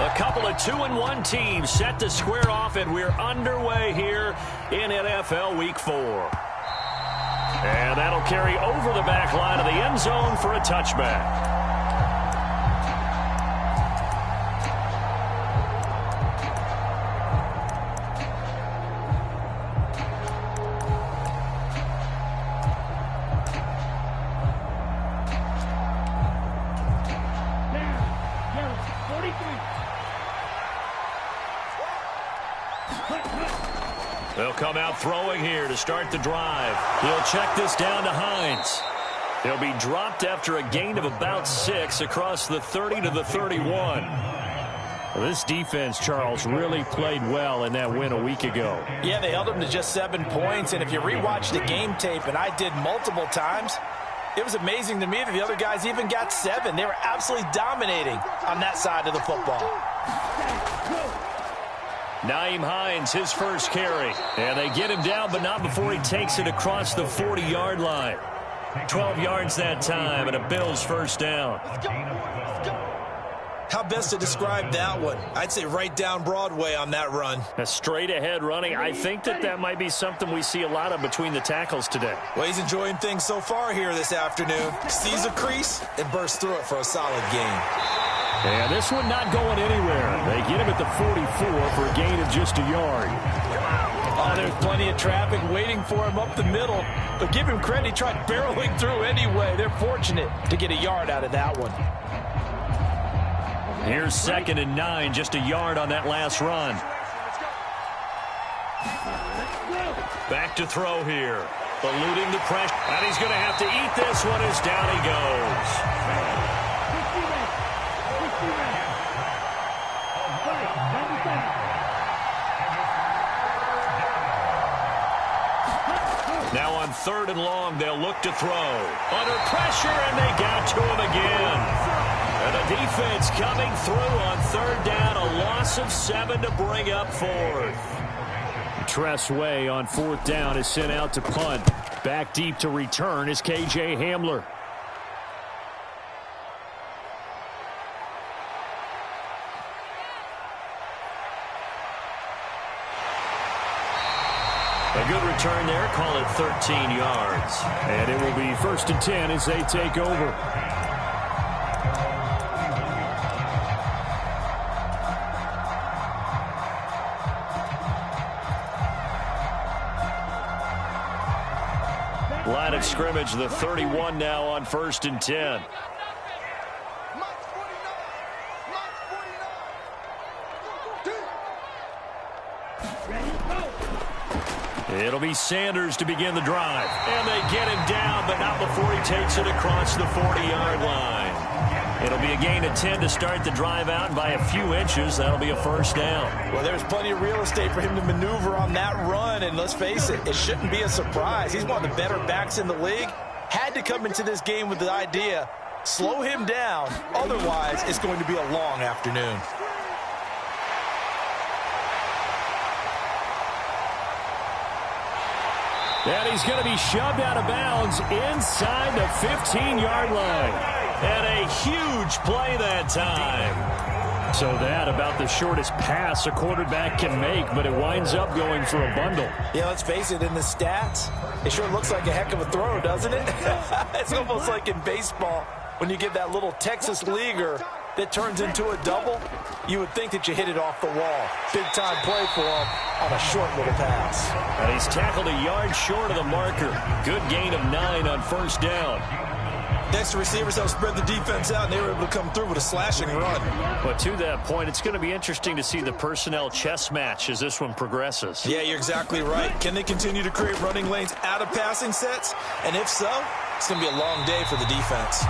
A couple of 2-1 teams set to square off, and we're underway here in NFL Week 4. And that'll carry over the back line of the end zone for a touchback. They'll come out throwing here to start the drive. He'll check this down to Hines. He'll be dropped after a gain of about 6 across the 30 to the 31. Well, this defense, Charles, really played well in that win a week ago. Yeah, they held them to just 7 points, and if you rewatch the game tape, and I did multiple times, it was amazing to me that the other guys even got 7. They were absolutely dominating on that side of the football. Nyheim Hines, his first carry. And they get him down, but not before he takes it across the 40-yard line. 12 yards that time, and a Bills first down. How best to describe that one? I'd say right down Broadway on that run. A straight-ahead running. I think that might be something we see a lot of between the tackles today. Well, he's enjoying things so far here this afternoon. Sees a crease and bursts through it for a solid gain. And this one not going anywhere. They get him at the 44 for a gain of just a yard. Oh, there's plenty of traffic waiting for him up the middle. But give him credit, he tried barreling through anyway. They're fortunate to get a yard out of that one. Here's 2nd and 9, just a yard on that last run. Back to throw here. Eluding the pressure. And he's going to have to eat this one as down he goes. Now on 3rd and long, they'll look to throw. Under pressure, and they got to him again. And the defense coming through on 3rd down. A loss of 7 to bring up 4th. Tress Way on 4th down is sent out to punt. Back deep to return is K.J. Hamler. A good return there, call it 13 yards. And it will be 1st and 10 as they take over. Line of scrimmage, the 31 now on 1st and 10. It'll be Sanders to begin the drive. And they get him down, but not before he takes it across the 40-yard line. It'll be a gain of 10 to start the drive out, and by a few inches, that'll be a first down. Well, there's plenty of real estate for him to maneuver on that run, and let's face it, it shouldn't be a surprise. He's one of the better backs in the league. Had to come into this game with the idea, slow him down, otherwise it's going to be a long afternoon. And he's going to be shoved out of bounds inside the 15-yard line. And a huge play that time. So that about the shortest pass a quarterback can make, but it winds up going for a bundle. Yeah, let's face it, in the stats, it sure looks like a heck of a throw, doesn't it? It's almost like in baseball when you get that little Texas leaguer that turns into a double. You would think that you hit it off the wall. Big-time play for him on a short little pass. And he's tackled a yard short of the marker. Good gain of 9 on 1st down. Next, the receivers helped spread the defense out, and they were able to come through with a slashing run. But to that point, it's going to be interesting to see the personnel chess match as this one progresses. Yeah, you're exactly right. Can they continue to create running lanes out of passing sets? And if so, it's going to be a long day for the defense.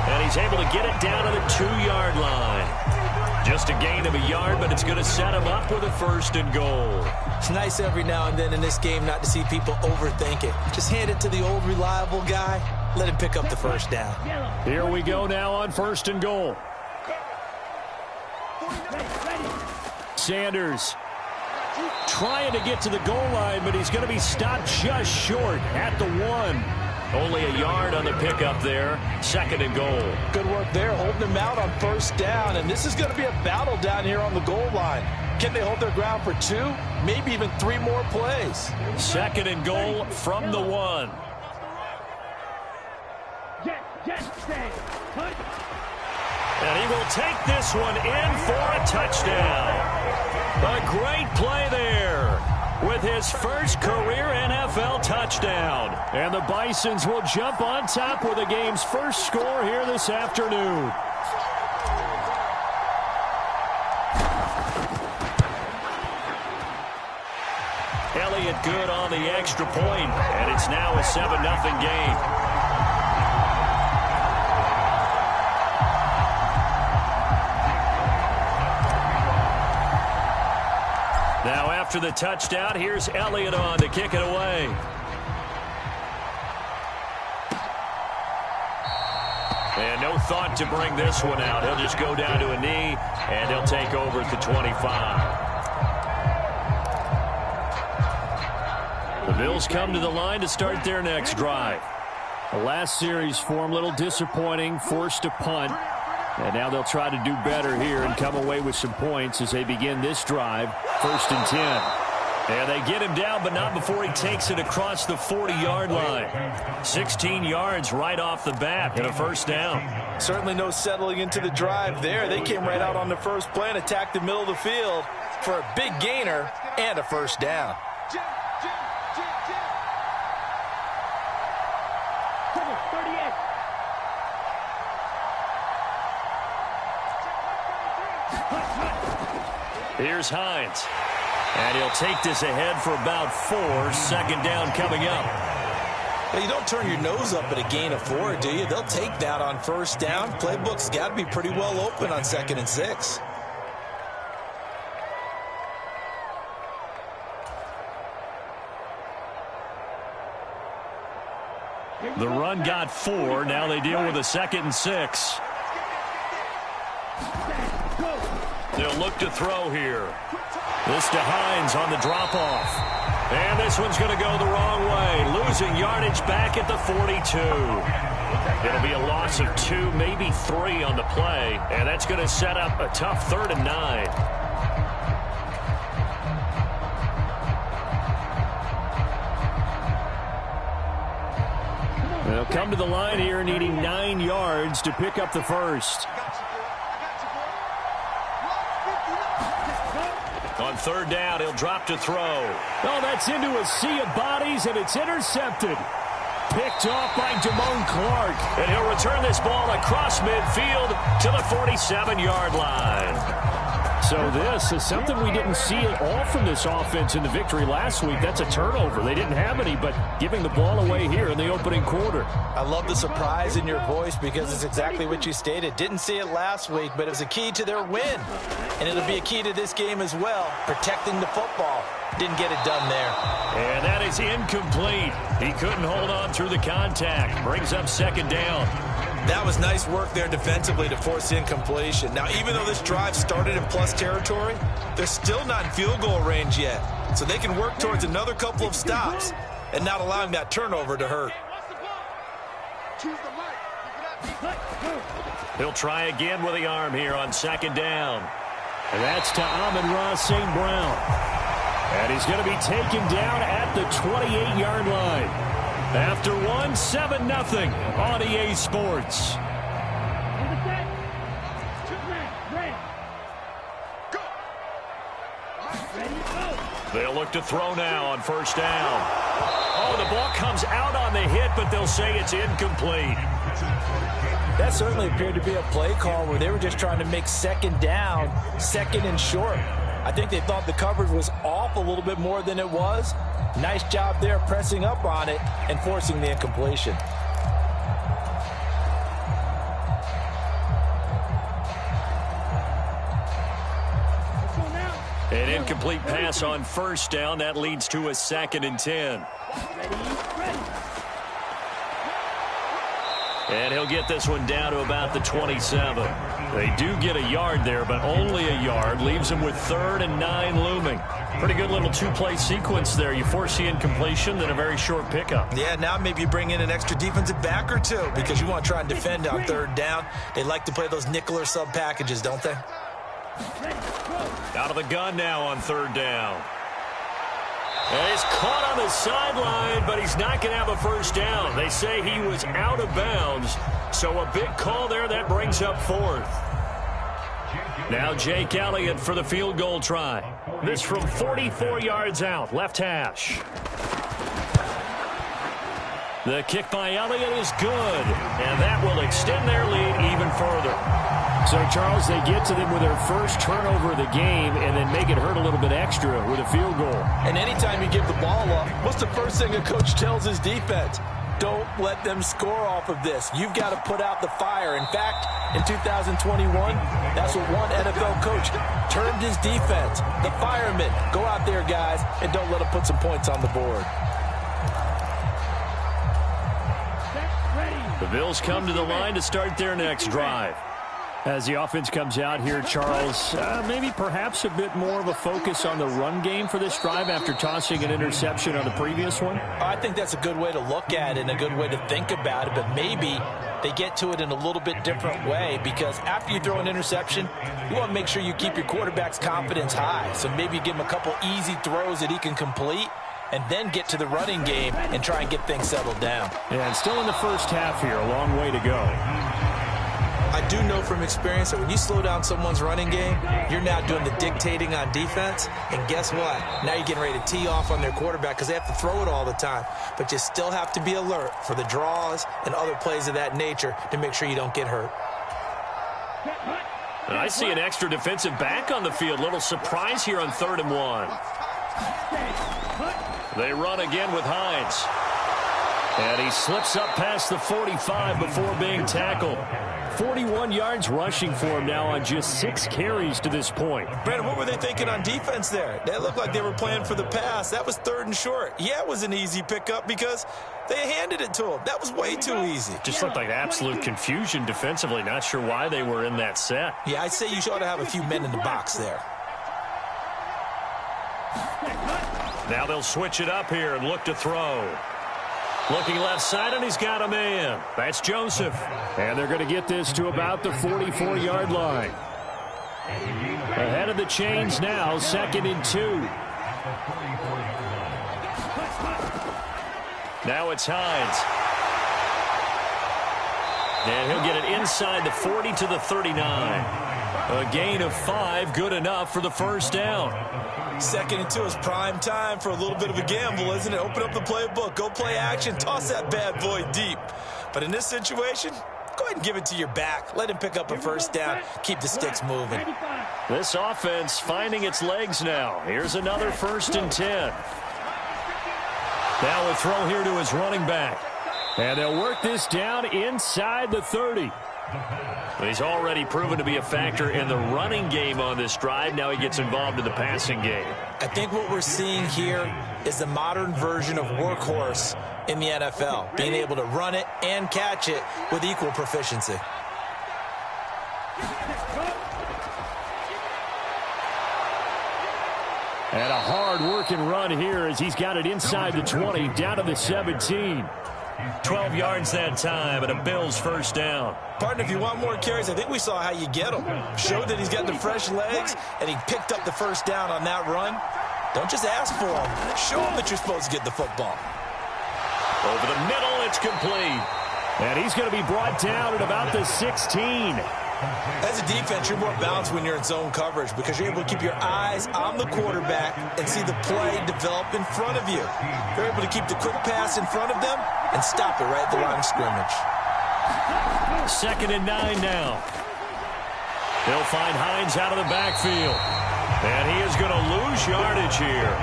And he's able to get it down to the 2-yard line. Just a gain of a yard, but it's going to set him up with a 1st and goal. It's nice every now and then in this game not to see people overthink it. Just hand it to the old reliable guy. Let him pick up the 1st down. Here we go now on 1st and goal. Sanders trying to get to the goal line, but he's going to be stopped just short at the 1. Only a yard on the pickup there. 2nd and goal. Good work there, holding them out on 1st down. And this is going to be a battle down here on the goal line. Can they hold their ground for 2, maybe even 3 more plays? 2nd and goal from the 1. And he will take this one in for a touchdown. A great play there with his first career NFL touchdown. And the Bisons will jump on top with the game's first score here this afternoon. Elliott good on the extra point, and it's now a 7-0 game. Now after the touchdown, here's Elliott on to kick it away. And no thought to bring this one out. He'll just go down to a knee, and he'll take over at the 25. The Bills come to the line to start their next drive. The last series for them, a little disappointing, forced to punt. And now they'll try to do better here and come away with some points as they begin this drive, 1st and 10. And they get him down, but not before he takes it across the 40-yard line. 16 yards right off the bat and a 1st down. Certainly no settling into the drive there. They came right out on the first play and attacked the middle of the field for a big gainer and a 1st down. Here's Hines. And he'll take this ahead for about 4. 2nd down coming up. Well, you don't turn your nose up at a gain of 4, do you? They'll take that on 1st down. Playbook's got to be pretty well open on 2nd and 6. The run got 4. Now they deal with a 2nd and 6. They'll look to throw here. This to Hines on the drop-off. And this one's going to go the wrong way. Losing yardage back at the 42. It'll be a loss of 2, maybe 3 on the play. And that's going to set up a tough 3rd and 9. They'll come to the line here needing 9 yards to pick up the 1st. On 3rd down, he'll drop to throw. Oh, that's into a sea of bodies, and it's intercepted. Picked off by Damone Clark. And he'll return this ball across midfield to the 47-yard line. So this is something we didn't see at all from this offense in the victory last week. That's a turnover. They didn't have any, but giving the ball away here in the opening quarter. I love the surprise in your voice because it's exactly what you stated. Didn't see it last week, but it was a key to their win. And it'll be a key to this game as well, protecting the football. Didn't get it done there. And that is incomplete. He couldn't hold on through the contact. Brings up 2nd down. That was nice work there defensively to force incompletion. Now, even though this drive started in plus territory, they're still not in field goal range yet. So they can work towards another couple of stops and not allowing that turnover to hurt. He'll try again with the arm here on 2nd down. And that's to Amon-Ra St. Brown. And he's going to be taken down at the 28-yard line. After 7-0 on EA Sports. They'll look to throw now on 1st down. Oh, the ball comes out on the hit, but they'll say it's incomplete. That certainly appeared to be a play call where they were just trying to make 2nd down, 2nd and short. I think they thought the coverage was off a little bit more than it was. Nice job there pressing up on it and forcing the incompletion. An incomplete pass on 1st down. That leads to a 2nd and 10. And he'll get this one down to about the 27. They do get a yard there, but only a yard. Leaves them with 3rd and 9 looming. Pretty good little two-play sequence there. You force the incompletion, then a very short pickup. Yeah, now maybe you bring in an extra defensive back or two because you want to try and defend on 3rd down. They like to play those nickel or sub packages, don't they? Out of the gun now on 3rd down. And he's caught on the sideline, but he's not going to have a first down. They say he was out of bounds, so a big call there. That brings up 4th. Now Jake Elliott for the field goal try. This from 44 yards out, left hash. The kick by Elliott is good, and that will extend their lead even further. So, Charles, they get to them with their first turnover of the game and then make it hurt a little bit extra with a field goal. And anytime you give the ball up, what's the first thing a coach tells his defense? Don't let them score off of this. You've got to put out the fire. In fact, in 2021, that's what one NFL coach termed his defense. The firemen. Go out there, guys, and don't let them put some points on the board. The Bills come to the line to start their next drive. As the offense comes out here, Charles, maybe perhaps a bit more of a focus on the run game for this drive after tossing an interception on the previous one? I think that's a good way to look at it and a good way to think about it, but maybe they get to it in a little bit different way because after you throw an interception, you want to make sure you keep your quarterback's confidence high. So maybe give him a couple easy throws that he can complete and then get to the running game and try and get things settled down. And still in the first half here, a long way to go. I do know from experience that when you slow down someone's running game, you're now doing the dictating on defense. And guess what? Now you're getting ready to tee off on their quarterback because they have to throw it all the time. But you still have to be alert for the draws and other plays of that nature to make sure you don't get hurt. And I see an extra defensive back on the field. Little surprise here on 3rd and 1. They run again with Hines. And he slips up past the 45 before being tackled. 41 yards rushing for him now on just 6 carries to this point. Brandon, what were they thinking on defense there? They looked like they were playing for the pass. That was 3rd and short. Yeah, it was an easy pickup because they handed it to him. That was way too easy. Just looked like absolute confusion defensively. Not sure why they were in that set. Yeah, I'd say you ought to have a few men in the box there. Now they'll switch it up here and look to throw. Looking left side, and he's got a man. That's Joseph. And they're going to get this to about the 44-yard line. Ahead of the chains now, 2nd and 2. Now it's Hines. And he'll get it inside the 40 to the 39. A gain of 5, good enough for the first down. 2nd and 2 is prime time for a little bit of a gamble, isn't it? Open up the playbook, go play action, toss that bad boy deep. But in this situation, go ahead and give it to your back. Let him pick up a first down. Keep the sticks moving. This offense finding its legs now. Here's another 1st and 10. Now a throw here to his running back. And they'll work this down inside the 30. He's already proven to be a factor in the running game on this drive. Now he gets involved in the passing game. I think what we're seeing here is the modern version of workhorse in the NFL, being able to run it and catch it with equal proficiency. And a hard-working run here as he's got it inside the 20, down to the 17. 12 yards that time, and a Bills first down. Partner, if you want more carries, I think we saw how you get them. Showed that he's got the fresh legs, and he picked up the first down on that run. Don't just ask for them. Show them that you're supposed to get the football. Over the middle, it's complete. And he's going to be brought down at about the 16. As a defense, you're more balanced when you're in zone coverage because you're able to keep your eyes on the quarterback and see the play develop in front of you. You're able to keep the quick pass in front of them and stop it right at the line of scrimmage. 2nd and 9 now. They'll find Hines out of the backfield. And he is going to lose yardage here.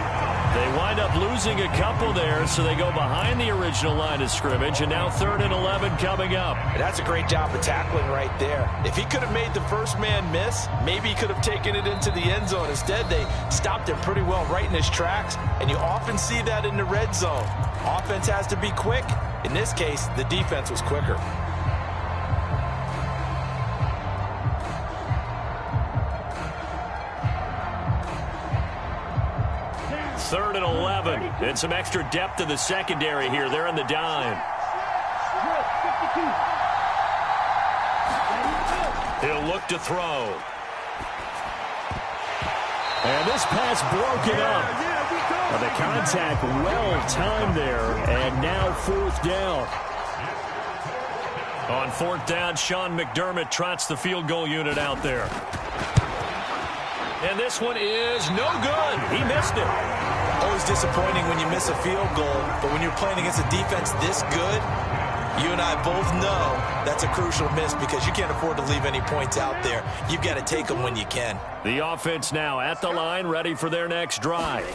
They wind up losing a couple there, so they go behind the original line of scrimmage, and now 3rd and 11 coming up. That's a great job of tackling right there. If he could have made the first man miss, maybe he could have taken it into the end zone. Instead, they stopped him pretty well right in his tracks, and you often see that in the red zone. Offense has to be quick. In this case, the defense was quicker. 3rd and 11. And some extra depth to the secondary here. They're in the dime. He'll look to throw. And this pass broken up. The contact well timed there, and now 4th down. On 4th down, Sean McDermott trots the field goal unit out there. And this one is no good. He missed it. Always disappointing when you miss a field goal, but when you're playing against a defense this good, you and I both know that's a crucial miss because you can't afford to leave any points out there. You've got to take them when you can. The offense now at the line, ready for their next drive.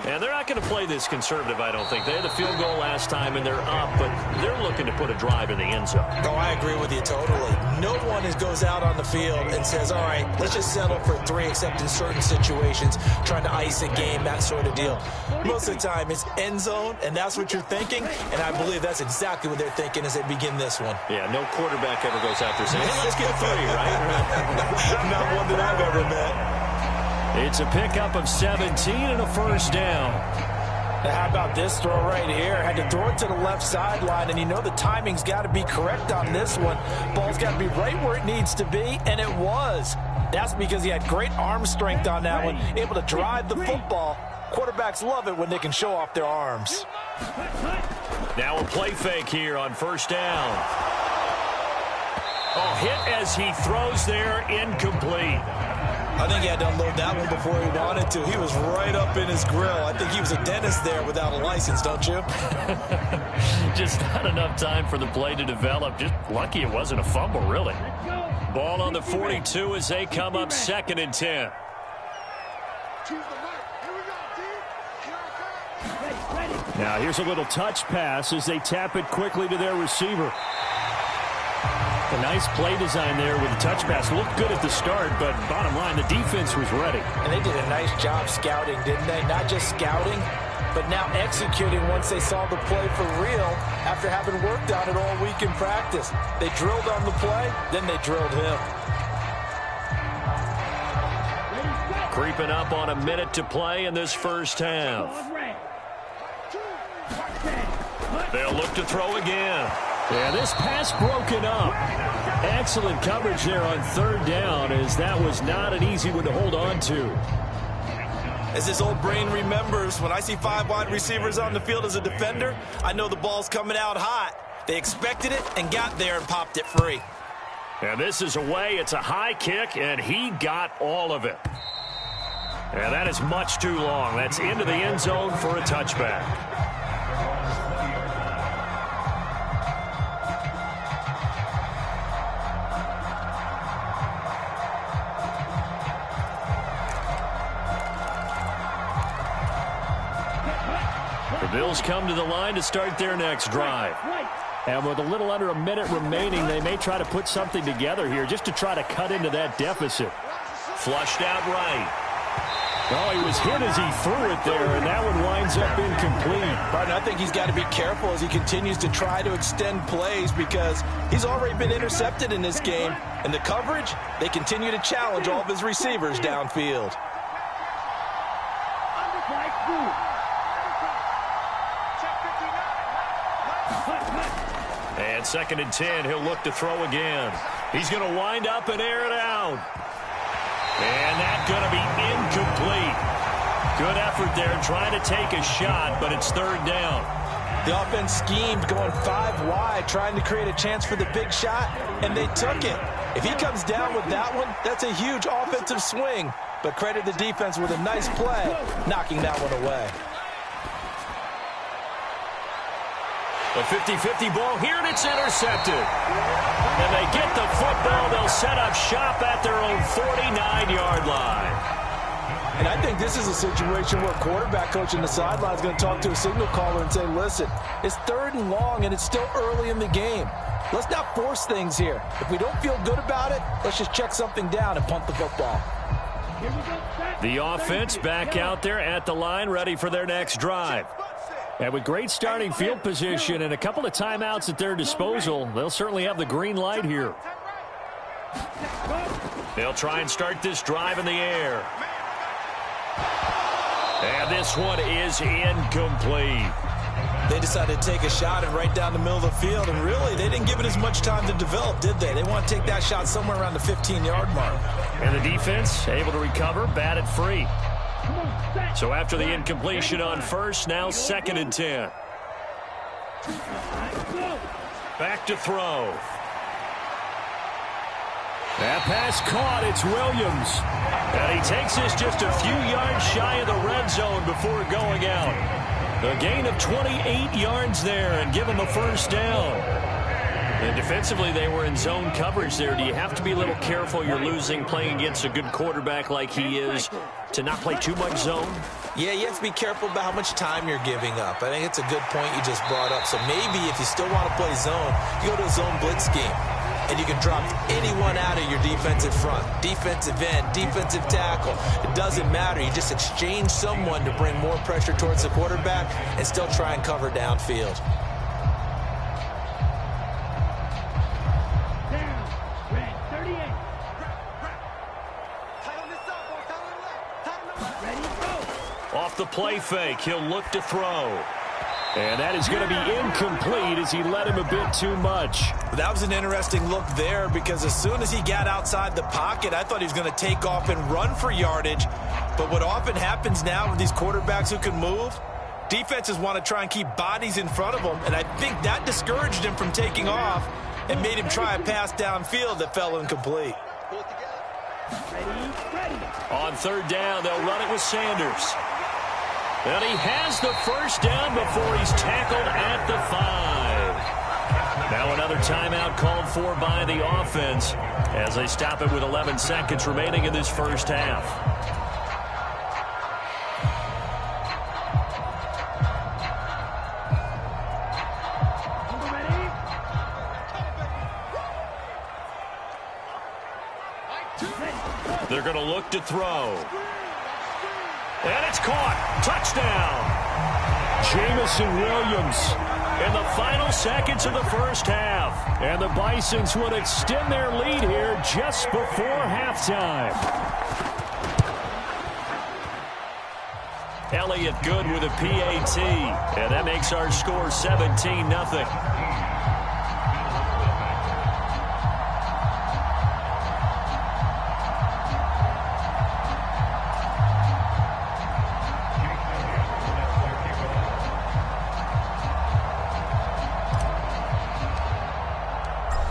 And they're not going to play this conservative, I don't think. They had the field goal last time, and they're up, but they're looking to put a drive in the end zone. Oh, I agree with you totally. No one goes out on the field and says, all right, let's just settle for 3, except in certain situations, trying to ice a game, that sort of deal. Most of the time, it's end zone, and that's what you're thinking, and I believe that's exactly what they're thinking as they begin this one. Yeah, no quarterback ever goes out there saying, hey, let's get 3, right? Not one that I've ever met. It's a pickup of 17 and a 1st down. Now, how about this throw right here? Had to throw it to the left sideline, and you know the timing's got to be correct on this one. Ball's got to be right where it needs to be, and it was. That's because he had great arm strength on that one, able to drive the football. Quarterbacks love it when they can show off their arms. Now a play fake here on 1st down. Oh, hit as he throws there, incomplete. I think he had to unload that one before he wanted to. He was right up in his grill. I think he was a dentist there without a license, don't you? Just not enough time for the play to develop. Just lucky it wasn't a fumble, really. Ball on the 42 as they come up 2nd and 10. Now here's a little touch pass as they tap it quickly to their receiver. A nice play design there with the touch pass. Looked good at the start, but bottom line, the defense was ready. And they did a nice job scouting, didn't they? Not just scouting, but now executing once they saw the play for real after having worked on it all week in practice. They drilled on the play, then they drilled him. Creeping up on a minute to play in this 1st half. They'll look to throw again. Yeah, this pass broken up. Excellent coverage there on 3rd down, as that was not an easy one to hold on to. As his old brain remembers, when I see 5 wide receivers on the field as a defender, I know the ball's coming out hot. They expected it and got there and popped it free. And this is away. It's a high kick, and he got all of it. And that is much too long. That's into the end zone for a touchback. The Bills come to the line to start their next drive. And with a little under a minute remaining, they may try to put something together here just to try to cut into that deficit. Flushed out right. Oh, he was hit as he threw it there, and that one winds up incomplete. But I think he's got to be careful as he continues to try to extend plays because he's already been intercepted in this game. And the coverage, they continue to challenge all of his receivers downfield. And 2nd and 10, he'll look to throw again. He's going to wind up and air it out. And that's going to be incomplete. Good effort there trying to take a shot, but it's 3rd down. The offense schemed going 5 wide, trying to create a chance for the big shot, and they took it. If he comes down with that one, that's a huge offensive swing. But credit the defense with a nice play, knocking that one away. A 50-50 ball here, and it's intercepted. And they get the football. They'll set up shop at their own 49-yard line. And I think this is a situation where a quarterback coach in the sideline is going to talk to a signal caller and say, listen, it's 3rd and long, and it's still early in the game. Let's not force things here. If we don't feel good about it, let's just check something down and punt the football. The offense back out there at the line, ready for their next drive. And with great starting field position and a couple of timeouts at their disposal, they'll certainly have the green light here. They'll try and start this drive in the air. And this one is incomplete. They decided to take a shot and right down the middle of the field, and really, they didn't give it as much time to develop, did they? They want to take that shot somewhere around the 15-yard mark. And the defense able to recover, bat it free. So after the incompletion on first, now 2nd and 10. Back to throw. That pass caught. It's Williams. And he takes this just a few yards shy of the red zone before going out. A gain of 28 yards there and give him a first down. And defensively, they were in zone coverage there. Do you have to be a little careful? You're losing playing against a good quarterback like he is to not play too much zone? Yeah, you have to be careful about how much time you're giving up. I think it's a good point you just brought up. So maybe if you still want to play zone, you go to a zone blitz scheme. And you can drop anyone out of your defensive front. Defensive end, defensive tackle. It doesn't matter. You just exchange someone to bring more pressure towards the quarterback and still try and cover downfield. Off the play fake, he'll look to throw. And that is going to be incomplete as he led him a bit too much. That was an interesting look there because as soon as he got outside the pocket, I thought he was going to take off and run for yardage. But what often happens now with these quarterbacks who can move, defenses want to try and keep bodies in front of them. And I think that discouraged him from taking off and made him try a pass downfield that fell incomplete. On 3rd down, they'll run it with Sanders. And he has the first down before he's tackled at the 5. Now another timeout called for by the offense as they stop it with 11 seconds remaining in this first half. They're going to look to throw. And it's caught. Touchdown. Jamison Williams in the final seconds of the first half. And the Bisons would extend their lead here just before halftime. Elliott good with a PAT. And that makes our score 17-0.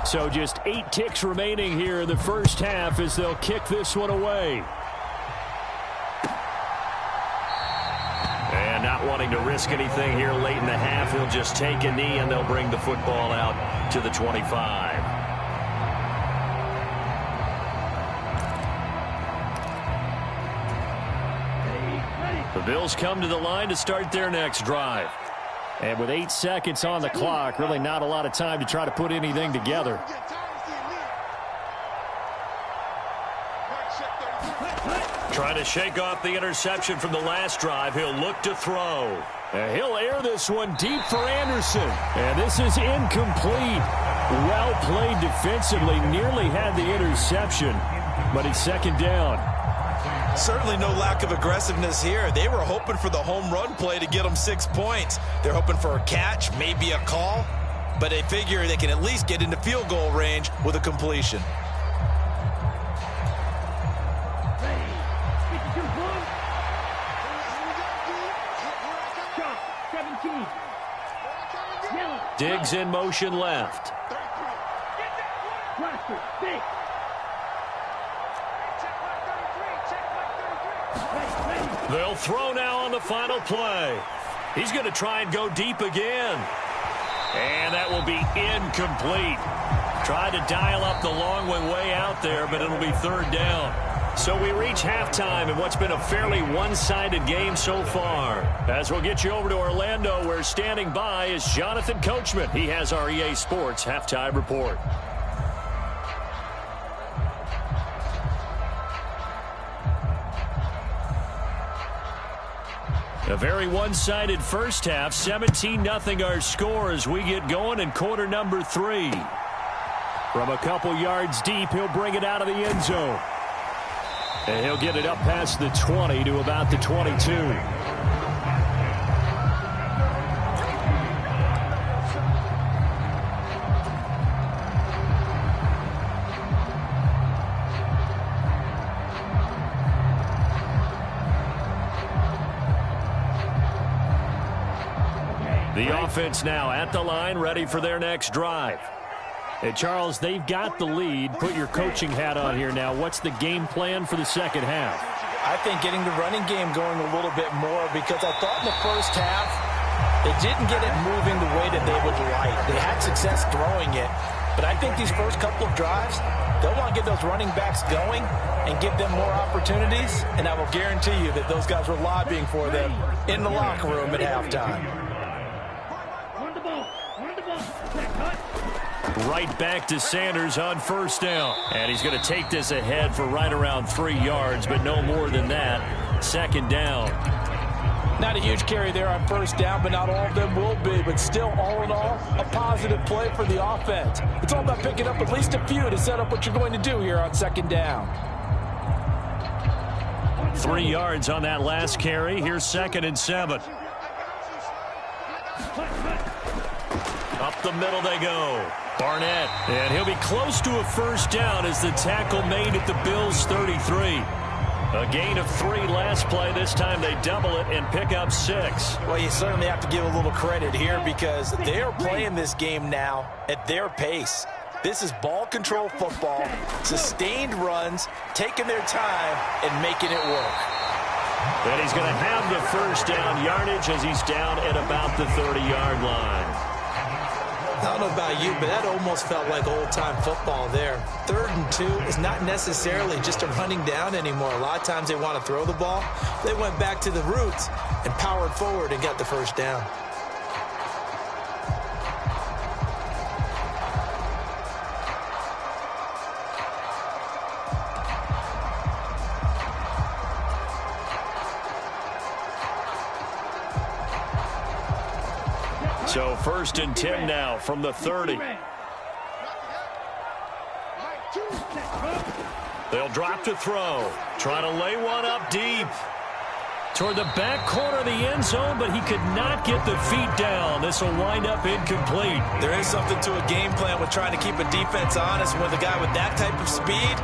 So just 8 ticks remaining here in the first half as they'll kick this one away. And not wanting to risk anything here late in the half, he'll just take a knee and they'll bring the football out to the 25. The Bills come to the line to start their next drive. And with 8 seconds on the clock, really not a lot of time to try to put anything together. Trying to shake off the interception from the last drive. He'll look to throw. And he'll air this one deep for Anderson. And this is incomplete. Well played defensively. Nearly had the interception, but it's 2nd down. Certainly no lack of aggressiveness here. They were hoping for the home run play to get them 6 points. They're hoping for a catch, maybe a call, but they figure they can at least get into field goal range with a completion. Diggs in motion left. They'll throw now on the final play. He's going to try and go deep again. And that will be incomplete. Tried to dial up the long one way out there, but it'll be 3rd down. So we reach halftime in what's been a fairly one-sided game so far. As we'll get you over to Orlando, where standing by is Jonathan Coachman. He has our EA Sports halftime report. A very one-sided first half, 17-0 our score as we get going in quarter number 3. From a couple yards deep, he'll bring it out of the end zone. And he'll get it up past the 20 to about the 22. The offense now at the line, ready for their next drive. Hey, Charles, they've got the lead. Put your coaching hat on here now. What's the game plan for the second half? I think getting the running game going a little bit more, because I thought in the first half they didn't get it moving the way that they would like. They had success throwing it, but I think these first couple of drives, they'll want to get those running backs going and give them more opportunities, and I will guarantee you that those guys were lobbying for them in the locker room at halftime. Right back to Sanders on first down. And he's going to take this ahead for right around 3 yards, but no more than that. Second down. Not a huge carry there on first down, but not all of them will be. But still, all in all, a positive play for the offense. It's all about picking up at least a few to set up what you're going to do here on second down. 3 yards on that last carry. Here's 2nd and 7. Up the middle they go. Barnett, and he'll be close to a first down as the tackle made at the Bills' 33. A gain of 3 last play. This time they double it and pick up 6. Well, you certainly have to give a little credit here, because they are playing this game now at their pace. This is ball control football, sustained runs, taking their time and making it work. And he's going to have the first down yardage as he's down at about the 30-yard line. I don't know about you, but that almost felt like old-time football there. 3rd and 2 is not necessarily just a running down anymore. A lot of times they want to throw the ball. They went back to the roots and powered forward and got the first down. So 1st and 10 now from the 30. They'll drop to throw. Try to lay one up deep. Toward the back corner of the end zone, but he could not get the feet down. This will wind up incomplete. There is something to a game plan with trying to keep a defense honest. With a guy with that type of speed,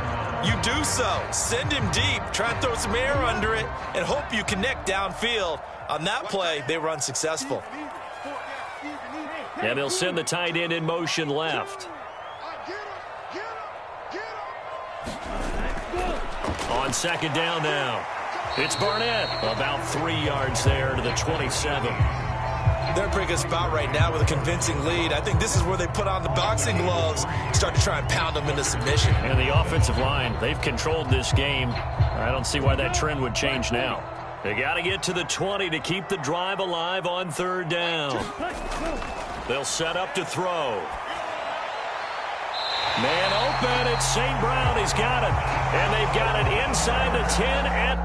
you do so. Send him deep. Try and throw some air under it and hope you connect downfield. On that play, they run successful. And they'll send the tight end in motion left. On second down now. It's Barnett. About 3 yards there to the 27. They're in a pretty good spot right now with a convincing lead. I think this is where they put on the boxing gloves, start to try and pound them into submission. And the offensive line, they've controlled this game. I don't see why that trend would change now. They got to get to the 20 to keep the drive alive on 3rd down. They'll set up to throw. Man open. It's St. Brown. He's got it. And they've got it inside the 10 at